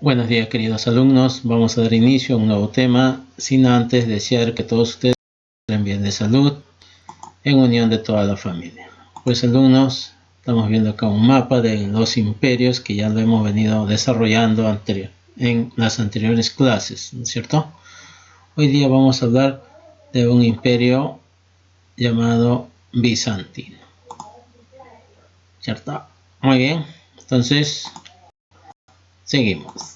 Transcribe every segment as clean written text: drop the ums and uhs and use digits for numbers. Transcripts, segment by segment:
Buenos días, queridos alumnos. Vamos a dar inicio a un nuevo tema, sin antes desear que todos ustedes estén bien de salud, en unión de toda la familia. Pues alumnos, estamos viendo acá un mapa de los imperios que ya lo hemos venido desarrollando en las anteriores clases, ¿no es cierto? Hoy día vamos a hablar de un imperio llamado bizantino, ¿cierto? Muy bien, entonces seguimos.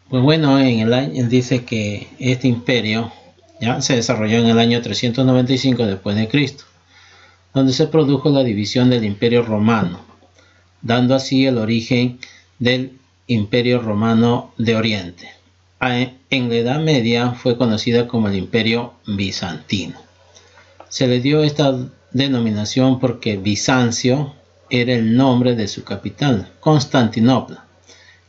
Pues bueno, en el año dice que este imperio ya se desarrolló en el año 395 después de Cristo, donde se produjo la división del Imperio Romano, dando así el origen del Imperio Romano de Oriente. En la Edad Media fue conocida como el Imperio Bizantino. Se le dio esta denominación porque Bizancio era el nombre de su capital, Constantinopla,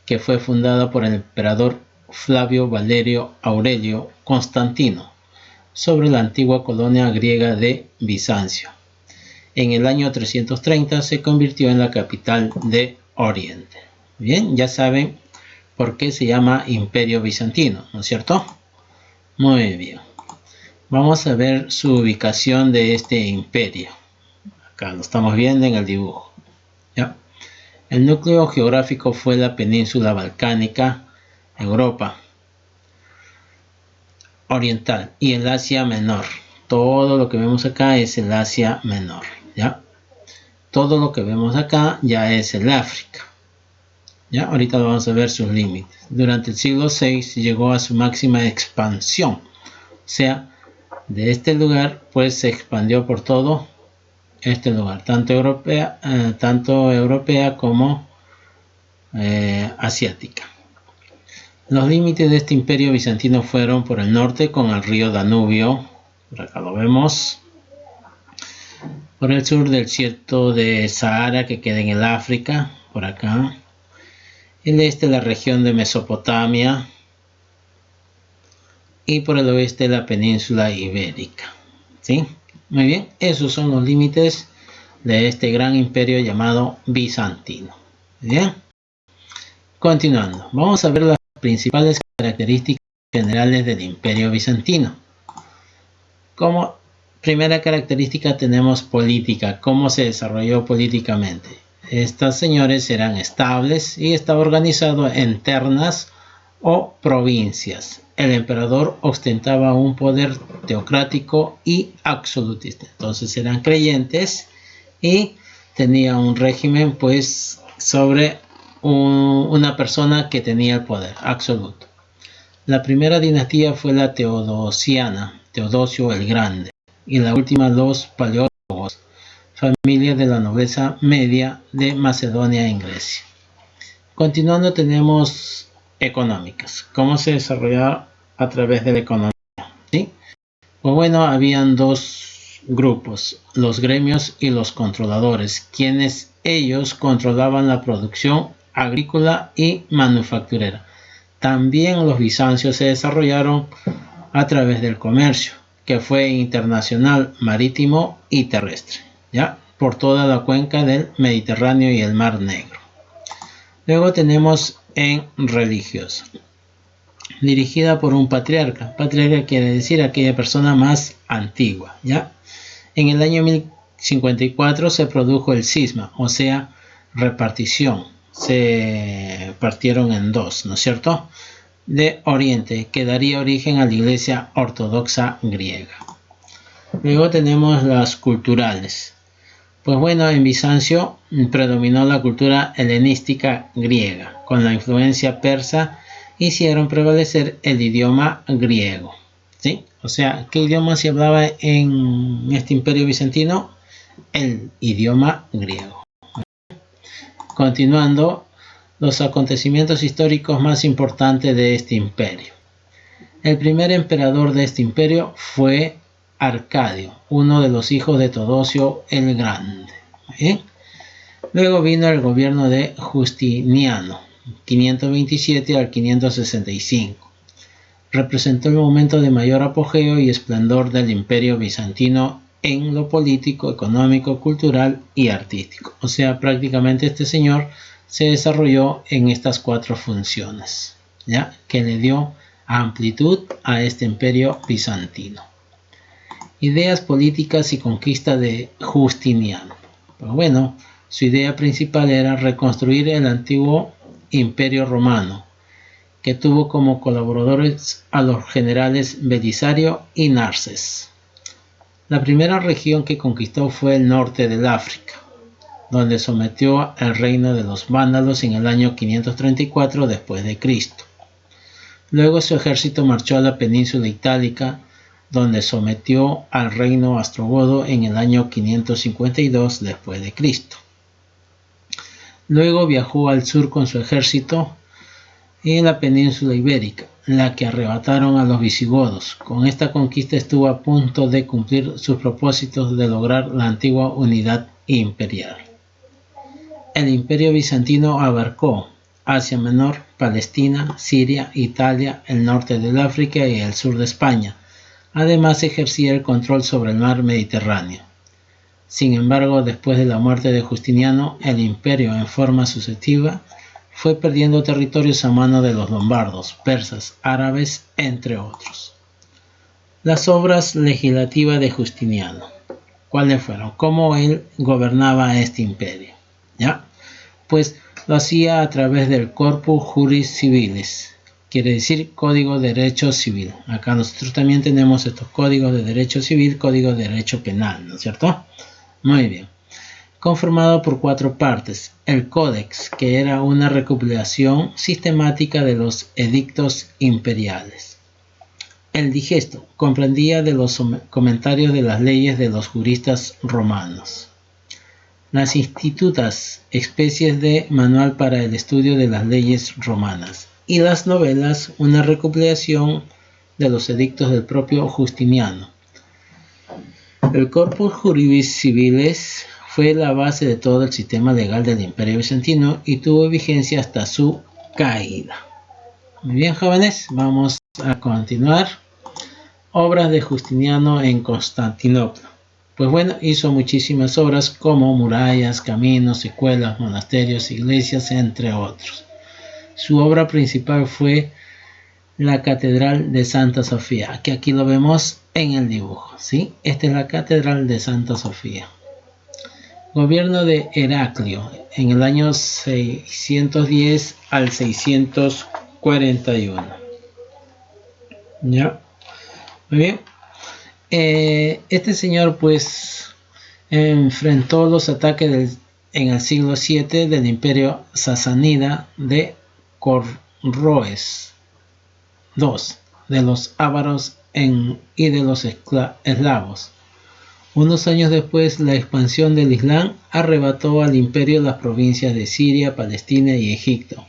que fue fundada por el emperador Flavio Valerio Aurelio Constantino sobre la antigua colonia griega de Bizancio. En el año 330 se convirtió en la capital de Oriente. Bien, ya saben por qué se llama Imperio Bizantino, ¿no es cierto? Muy bien. Vamos a ver su ubicación de este imperio. Acá lo estamos viendo en el dibujo. ¿Ya? El núcleo geográfico fue la península balcánica, Europa oriental y el Asia menor. Todo lo que vemos acá es el Asia menor, ¿ya? Todo lo que vemos acá ya es el África, ¿ya? Ahorita vamos a ver sus límites. Durante el siglo VI llegó a su máxima expansión, o sea, de este lugar pues se expandió por todo este lugar, tanto europea como asiática. Los límites de este imperio bizantino fueron por el norte con el río Danubio, por acá lo vemos, por el sur del desierto de Sahara que queda en el África, por acá, el este la región de Mesopotamia y por el oeste la península ibérica. ¿Sí? Muy bien, esos son los límites de este gran imperio llamado bizantino. Bien, continuando, vamos a ver las principales características generales del imperio bizantino. Como primera característica tenemos política, cómo se desarrolló políticamente. Estos señores eran estables y estaba organizado en ternas o provincias. El emperador ostentaba un poder teocrático y absolutista. Entonces eran creyentes y tenía un régimen pues sobre una persona que tenía el poder absoluto. La primera dinastía fue la teodosiana, Teodosio el Grande, y la última los paleólogos, familia de la nobleza media de Macedonia en Grecia. Continuando tenemos económicas, cómo se desarrolló a través de la economía, ¿sí? Pues bueno, habían dos grupos, los gremios y los controladores, quienes ellos controlaban la producción agrícola y manufacturera. También los bizancios se desarrollaron a través del comercio, que fue internacional, marítimo y terrestre, ¿ya? Por toda la cuenca del Mediterráneo y el Mar Negro. Luego tenemos en religioso, dirigida por un patriarca. Patriarca quiere decir aquella persona más antigua, ¿ya? En el año 1054 se produjo el cisma, o sea, repartición. Se partieron en dos, ¿no es cierto? De Oriente, que daría origen a la Iglesia Ortodoxa griega. Luego tenemos las culturales. Pues bueno, en Bizancio predominó la cultura helenística griega, con la influencia persa hicieron prevalecer el idioma griego, ¿sí? O sea, ¿qué idioma se hablaba en este imperio bizantino? El idioma griego. Continuando, los acontecimientos históricos más importantes de este imperio. El primer emperador de este imperio fue Arcadio, uno de los hijos de Teodosio el Grande. ¿Sí? Luego vino el gobierno de Justiniano, 527 al 565. Representó el momento de mayor apogeo y esplendor del imperio bizantino en lo político, económico, cultural y artístico. O sea, prácticamente este señor se desarrolló en estas cuatro funciones. ¿ya? Que le dio amplitud a este imperio bizantino. Ideas políticas y conquista de Justiniano. Pues bueno, su idea principal era reconstruir el antiguo imperio romano, que tuvo como colaboradores a los generales Belisario y Narses. La primera región que conquistó fue el norte del África, donde sometió el reino de los vándalos en el año 534 después de Cristo. Luego su ejército marchó a la península itálica, donde sometió al reino ostrogodo en el año 552 después de Cristo. Luego viajó al sur con su ejército en la península ibérica, la que arrebataron a los visigodos. Con esta conquista estuvo a punto de cumplir sus propósitos de lograr la antigua unidad imperial. El imperio bizantino abarcó Asia Menor, Palestina, Siria, Italia, el norte del África y el sur de España. Además ejercía el control sobre el mar Mediterráneo. Sin embargo, después de la muerte de Justiniano, el imperio en forma sucesiva fue perdiendo territorios a mano de los lombardos, persas, árabes, entre otros. Las obras legislativas de Justiniano. ¿Cuáles fueron? ¿Cómo él gobernaba este imperio? ¿Ya? Pues lo hacía a través del Corpus Juris Civilis, quiere decir Código de Derecho Civil. Acá nosotros también tenemos estos códigos de derecho civil, código de derecho penal, ¿no es cierto? Muy bien. Conformado por 4 partes. El Códex, que era una recopilación sistemática de los edictos imperiales. El Digesto, comprendía de los comentarios de las leyes de los juristas romanos. Las Institutas, especies de manual para el estudio de las leyes romanas. Y las novelas, una recopilación de los edictos del propio Justiniano. El Corpus Juris Civilis fue la base de todo el sistema legal del Imperio Bizantino y tuvo vigencia hasta su caída. Muy bien, jóvenes, vamos a continuar. Obras de Justiniano en Constantinopla. Pues bueno, hizo muchísimas obras como murallas, caminos, escuelas, monasterios, iglesias, entre otros. Su obra principal fue la Catedral de Santa Sofía, que aquí lo vemos en el dibujo, ¿sí? Esta es la Catedral de Santa Sofía. Gobierno de Heraclio, en el año 610 al 641. ¿Ya? Muy bien. Este señor pues enfrentó los ataques en el siglo VII del imperio sasánida de Corroes II, de los ávaros y de los eslavos. Unos años después, la expansión del Islam arrebató al imperio las provincias de Siria, Palestina y Egipto.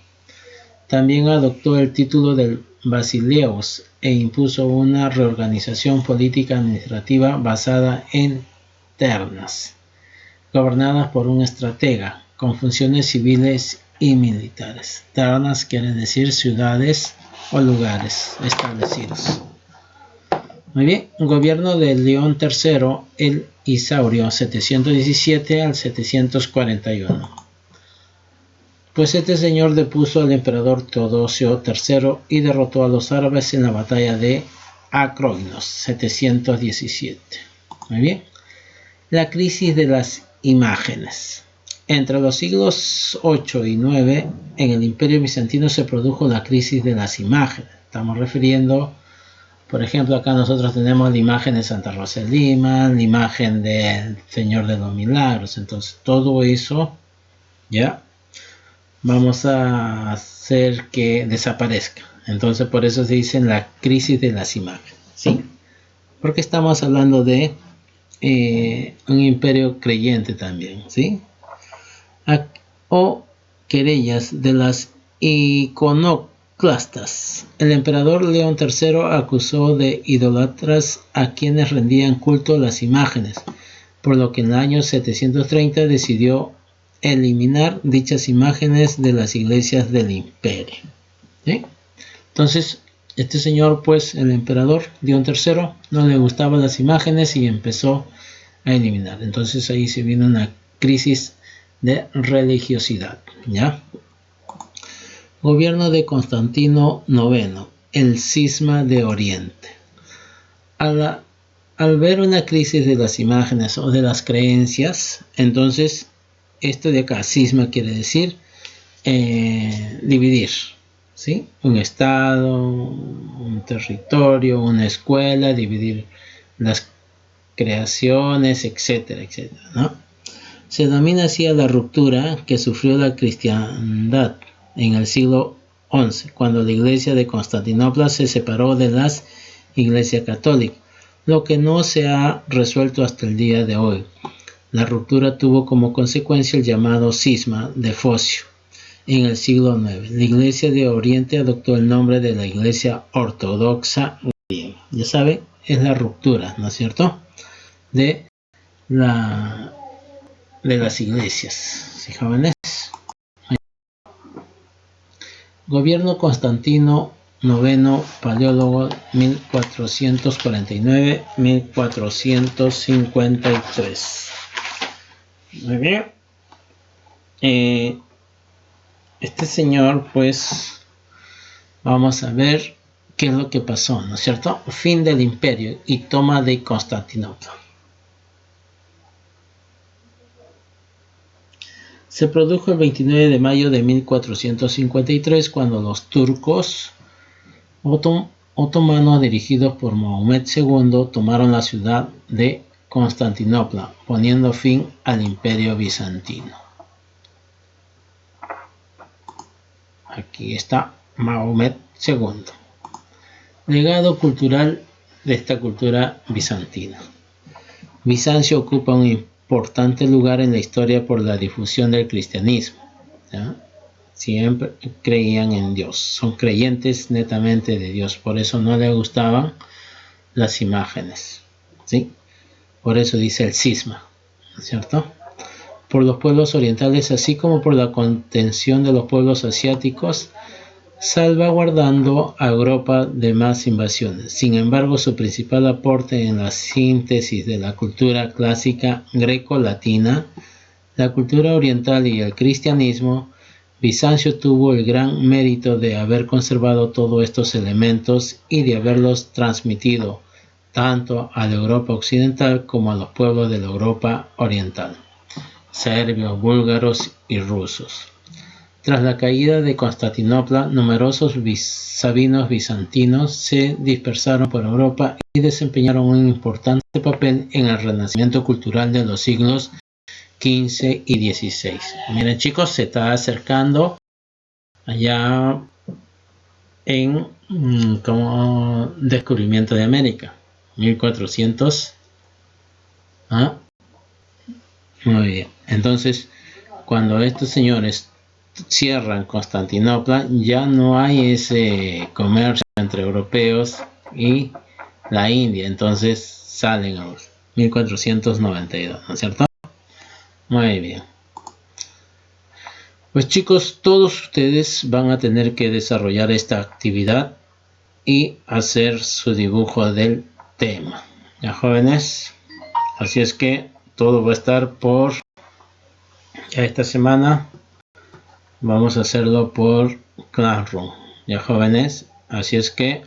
También adoptó el título del Basileus e impuso una reorganización política administrativa basada en ternas, gobernadas por un estratega, con funciones civiles y militares. Ternas quiere decir ciudades o lugares establecidos. Muy bien, gobierno de León III el Isaurio, 717 al 741. Pues este señor depuso al emperador Teodosio III y derrotó a los árabes en la batalla de Acroinos, 717. Muy bien. La crisis de las imágenes. Entre los siglos 8 y 9, en el Imperio Bizantino se produjo la crisis de las imágenes. Estamos refiriendo, por ejemplo, acá nosotros tenemos la imagen de Santa Rosa de Lima, la imagen del Señor de los Milagros. Entonces, todo eso, ya, vamos a hacer que desaparezca. Entonces, por eso se dice la crisis de las imágenes, ¿sí? Porque estamos hablando de un imperio creyente también, ¿sí? O querellas de las iconoclastas. El emperador León III acusó de idólatras a quienes rendían culto a las imágenes, por lo que en el año 730 decidió eliminar dichas imágenes de las iglesias del imperio, ¿sí? Entonces, este señor, pues, el emperador León III, no le gustaban las imágenes y empezó a eliminar. Entonces ahí se vino una crisis de religiosidad, ¿ya? Gobierno de Constantino IX, el cisma de Oriente. Al ver una crisis de las imágenes o de las creencias, entonces esto de acá, cisma quiere decir dividir, ¿sí? Un estado, un territorio, una escuela, dividir las creaciones, etcétera, etcétera, ¿no? Se denomina así a la ruptura que sufrió la cristiandad en el siglo XI, cuando la iglesia de Constantinopla se separó de la iglesia católica, lo que no se ha resuelto hasta el día de hoy. La ruptura tuvo como consecuencia el llamado cisma de Focio en el siglo IX. La iglesia de Oriente adoptó el nombre de la iglesia ortodoxa griega. Ya saben, es la ruptura, ¿no es cierto?, de las iglesias. ¿Sí, jóvenes? Gobierno Constantino IX, paleólogo, 1449-1453. Muy bien. Este señor, pues, vamos a ver qué es lo que pasó, ¿no es cierto? Fin del imperio y toma de Constantinopla. Se produjo el 29 de mayo de 1453 cuando los turcos otomanos dirigidos por Mahomet II tomaron la ciudad de Constantinopla, poniendo fin al imperio bizantino. Aquí está Mahomet II. Legado cultural de esta cultura bizantina. Bizancio ocupa un importante lugar en la historia por la difusión del cristianismo, ¿ya? Siempre creían en Dios, son creyentes netamente de Dios, por eso no les gustaban las imágenes, ¿sí? Por eso dice el cisma, ¿no es cierto? Por los pueblos orientales, así como por la contención de los pueblos asiáticos, salvaguardando a Europa de más invasiones. Sin embargo, su principal aporte en la síntesis de la cultura clásica greco-latina, la cultura oriental y el cristianismo, Bizancio tuvo el gran mérito de haber conservado todos estos elementos y de haberlos transmitido tanto a la Europa occidental como a los pueblos de la Europa oriental, serbios, búlgaros y rusos. Tras la caída de Constantinopla, numerosos sabinos bizantinos se dispersaron por Europa y desempeñaron un importante papel en el renacimiento cultural de los siglos XV y XVI. Miren, chicos, se está acercando allá en como descubrimiento de América, 1400. ¿Ah? Muy bien. Entonces, cuando estos señores cierran Constantinopla, ya no hay ese comercio entre europeos y la India, entonces salen a 1492, ¿no es cierto? Muy bien. Pues chicos, todos ustedes van a tener que desarrollar esta actividad y hacer su dibujo del tema. ¿Ya, jóvenes? Así es que todo va a estar por ya esta semana. Vamos a hacerlo por Classroom. Ya, jóvenes. Así es que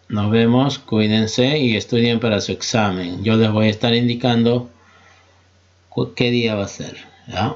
nos vemos, cuídense y estudien para su examen. Yo les voy a estar indicando qué día va a ser, ¿ya?